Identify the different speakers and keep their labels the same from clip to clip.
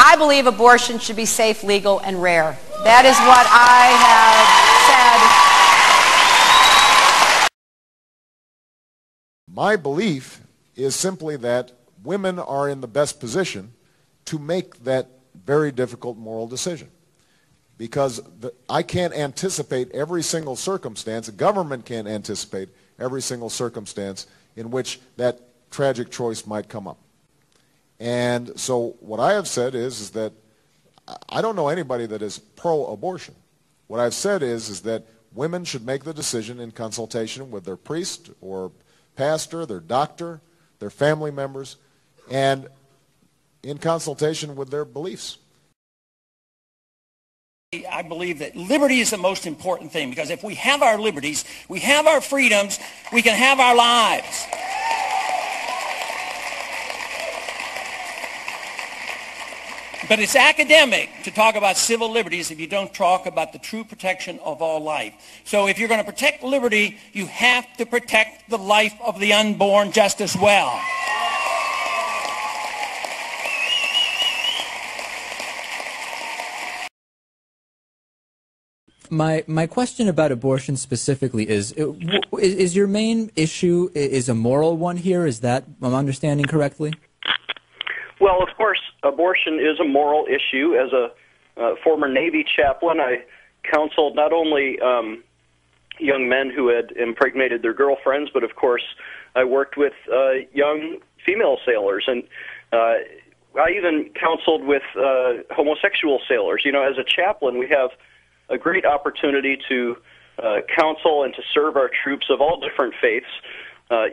Speaker 1: I believe abortion should be safe, legal, and rare. That is what I have said.
Speaker 2: My belief is simply that women are in the best position to make that very difficult moral decision. Because I can't anticipate every single circumstance, the government can't anticipate every single circumstance in which that tragic choice might come up. And so what I have said is that I don't know anybody that is pro-abortion. What I've said is that women should make the decision in consultation with their priest or pastor, their doctor, their family members, and in consultation with their beliefs.
Speaker 3: I believe that liberty is the most important thing, because if we have our liberties, we have our freedoms, we can have our lives. But it's academic to talk about civil liberties if you don't talk about the true protection of all life. So if you're going to protect liberty, you have to protect the life of the unborn just as well.
Speaker 4: My question about abortion specifically is your main issue is a moral one here? Is that, I'm understanding correctly?
Speaker 5: Well, of course, abortion is a moral issue. As a former Navy chaplain, I counseled not only young men who had impregnated their girlfriends, but of course I worked with young female sailors, and I even counseled with homosexual sailors. You know, as a chaplain, we have a great opportunity to counsel and to serve our troops of all different faiths.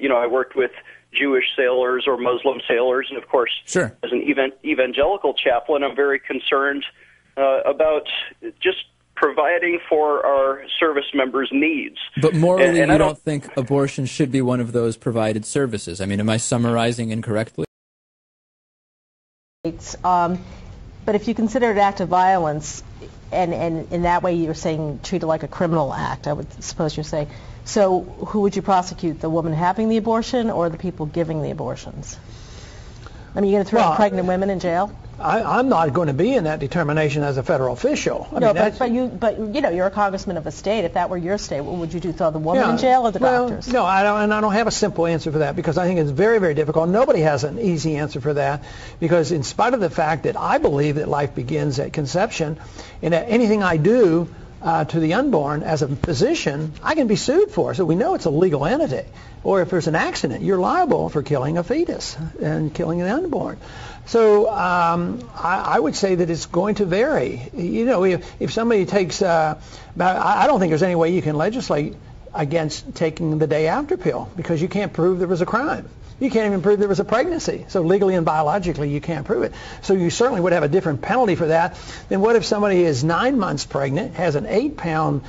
Speaker 5: You know, I worked with Jewish sailors or Muslim sailors, and of course,
Speaker 4: sure,
Speaker 5: as an evangelical chaplain, I'm very concerned about just providing for our service members' needs.
Speaker 4: But morally, you don't think abortion should be one of those provided services? I mean, am I summarizing incorrectly?
Speaker 6: But if you consider it an act of violence, and in that way you're saying treat it like a criminal act, I would suppose you're saying. So who would you prosecute, the woman having the abortion or the people giving the abortions? I mean, you're going to throw pregnant women in jail?
Speaker 7: I'm not going to be in that determination as a federal official.
Speaker 6: No, but you know, you're a congressman of a state. If that were your state, what would you do? Throw the woman in jail or the doctors?
Speaker 7: No, I don't have a simple answer for that, because I think it's very, very difficult. Nobody has an easy answer for that, because in spite of the fact that I believe that life begins at conception, and that anything I do to the unborn as a physician, I can be sued for. So we know it's a legal entity. Or if there's an accident, you're liable for killing a fetus and killing an unborn. So I would say that it's going to vary. You know, if somebody takes, I don't think there's any way you can legislate against taking the day after pill, because you can't prove there was a crime. You can't even prove there was a pregnancy. So legally and biologically, you can't prove it. So you certainly would have a different penalty for that than what if somebody is 9 months pregnant, has an 8-pound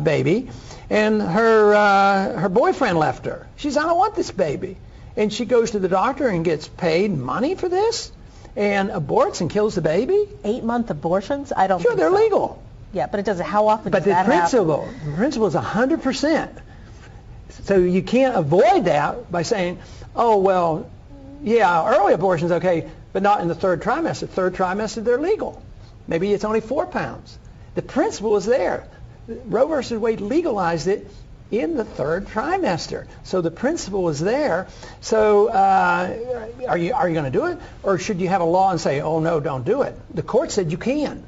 Speaker 7: baby, and her boyfriend left her. She says, I don't want this baby. And she goes to the doctor and gets paid money for this and aborts and kills the baby.
Speaker 6: 8-month abortions? I don't
Speaker 7: Sure,
Speaker 6: think
Speaker 7: they're
Speaker 6: so.
Speaker 7: legal.
Speaker 6: Yeah, but it doesn't. How often does that happen?
Speaker 7: But the principle is 100%. So you can't avoid that by saying, oh, well, yeah, early abortion's okay, but not in the third trimester. Third trimester, they're legal. Maybe it's only 4 pounds. The principle is there. Roe versus Wade legalized it in the third trimester. So the principle is there. So are you going to do it? Or should you have a law and say, oh, no, don't do it? The court said you can.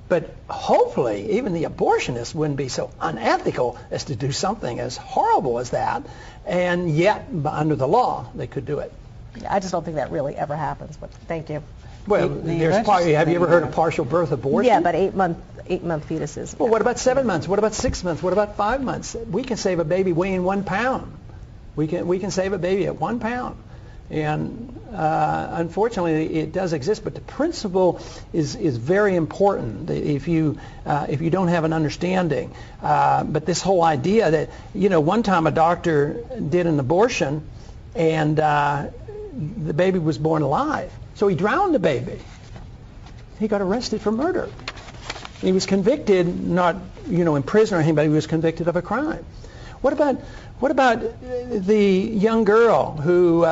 Speaker 7: But hopefully even the abortionists wouldn't be so unethical as to do something as horrible as that, and yet under the law they could do it.
Speaker 6: I just don't think that really ever happens, but thank you.
Speaker 7: Well, have you ever heard of partial birth abortion?
Speaker 6: Yeah, but 8-month fetuses.
Speaker 7: Well, what about 7 months? What about 6 months? What about 5 months? We can save a baby weighing 1 pound. We can save a baby at 1 pound. And unfortunately, it does exist, but the principle is very important. If you don't have an understanding, but this whole idea that, you know, one time a doctor did an abortion, and the baby was born alive, so he drowned the baby. He got arrested for murder. He was convicted, not in prison or anything, but he was convicted of a crime. What about the young girl who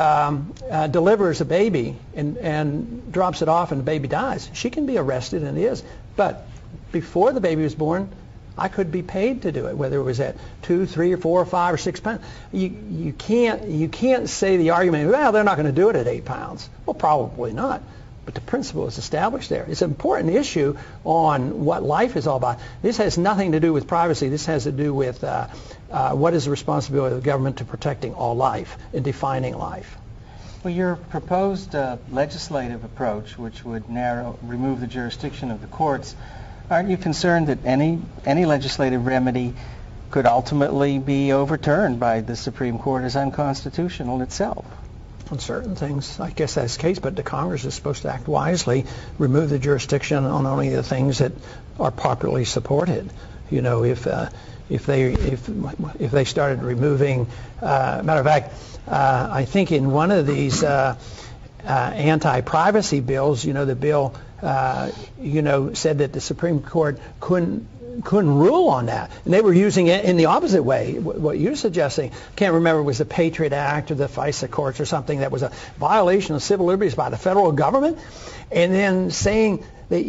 Speaker 7: delivers a baby and drops it off and the baby dies? She can be arrested, and is. But before the baby was born, I could be paid to do it, whether it was at 2, 3, or 4, or 5, or 6 pounds. You can't say the argument, well, they're not going to do it at 8 pounds. Well, probably not. But the principle is established there. It's an important issue on what life is all about. This has nothing to do with privacy. This has to do with what is the responsibility of the government to protecting all life and defining life.
Speaker 8: Well, your proposed legislative approach, which would remove the jurisdiction of the courts, aren't you concerned that any legislative remedy could ultimately be overturned by the Supreme Court as unconstitutional itself?
Speaker 7: On certain things, I guess that's the case, but the Congress is supposed to act wisely, remove the jurisdiction on only the things that are popularly supported. You know, if they started removing, matter of fact, I think in one of these anti-privacy bills, you know, the bill, said that the Supreme Court couldn't rule on that, and they were using it in the opposite way. What you're suggesting, I can't remember, it was the Patriot Act or the FISA courts or something that was a violation of civil liberties by the federal government, and then saying that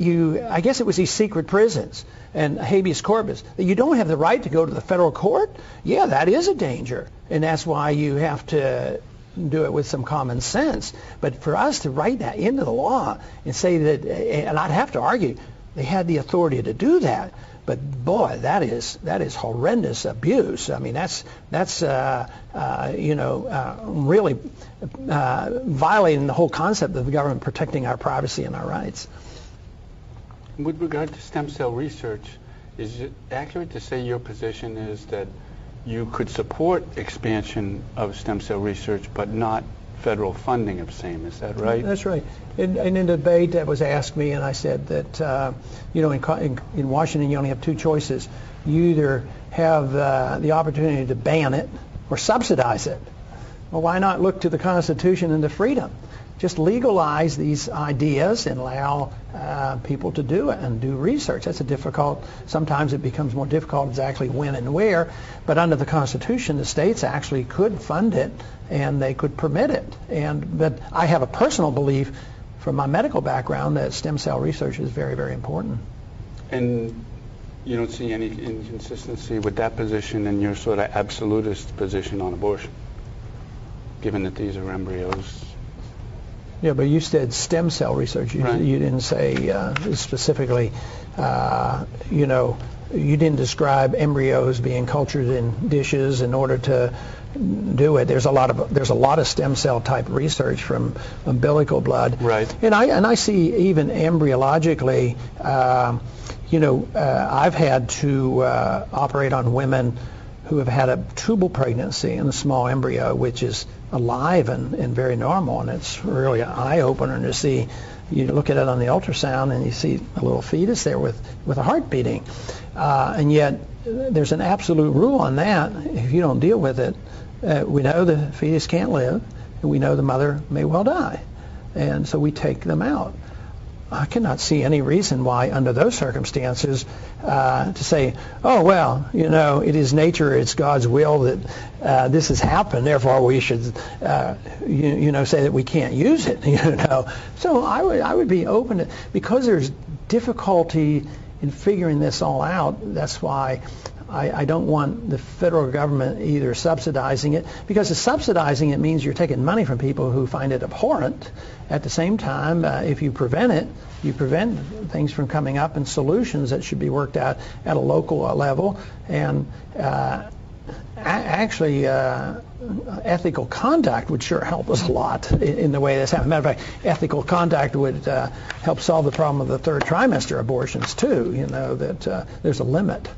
Speaker 7: I guess it was these secret prisons and habeas corpus, that you don't have the right to go to the federal court. Yeah, that is a danger, and that's why you have to do it with some common sense. But for us to write that into the law and say that, and I'd have to argue, they had the authority to do that. But boy, that is horrendous abuse. I mean, that's really violating the whole concept of the government protecting our privacy and our rights.
Speaker 9: With regard to stem cell research, is it accurate to say your position is that you could support expansion of stem cell research, but not federal funding of same? Is that right?
Speaker 7: That's right. In a debate that was asked me, and I said that in Washington you only have two choices. You either have the opportunity to ban it or subsidize it. Well, why not look to the Constitution and to freedom? Just legalize these ideas and allow people to do it and do research. That's sometimes it becomes more difficult exactly when and where, but under the Constitution the states actually could fund it and they could permit it. But I have a personal belief from my medical background that stem cell research is very, very important.
Speaker 9: And you don't see any inconsistency with that position and your sort of absolutist position on abortion, given that these are embryos?
Speaker 7: Yeah, but you said stem cell research. You didn't say specifically, you didn't describe embryos being cultured in dishes in order to do it. There's a lot of stem cell type research from umbilical blood.
Speaker 9: Right.
Speaker 7: And I see even embryologically, I've had to operate on women who have had a tubal pregnancy and a small embryo, which is alive and very normal, and it's really an eye-opener to see. You look at it on the ultrasound and you see a little fetus there with a heart beating, and yet there's an absolute rule on that. If you don't deal with it, we know the fetus can't live, and we know the mother may well die, and so we take them out. I cannot see any reason why, under those circumstances, to say, oh, well, it is nature, it's God's will that this has happened, therefore we should, say that we can't use it, So I would be open to, because there's difficulty in figuring this all out, that's why I don't want the federal government either subsidizing it, because subsidizing it means you're taking money from people who find it abhorrent. At the same time, if you prevent it, you prevent things from coming up and solutions that should be worked out at a local level. And actually, ethical conduct would sure help us a lot in the way this happens. Matter of fact, ethical conduct would help solve the problem of the third trimester abortions too, that there's a limit.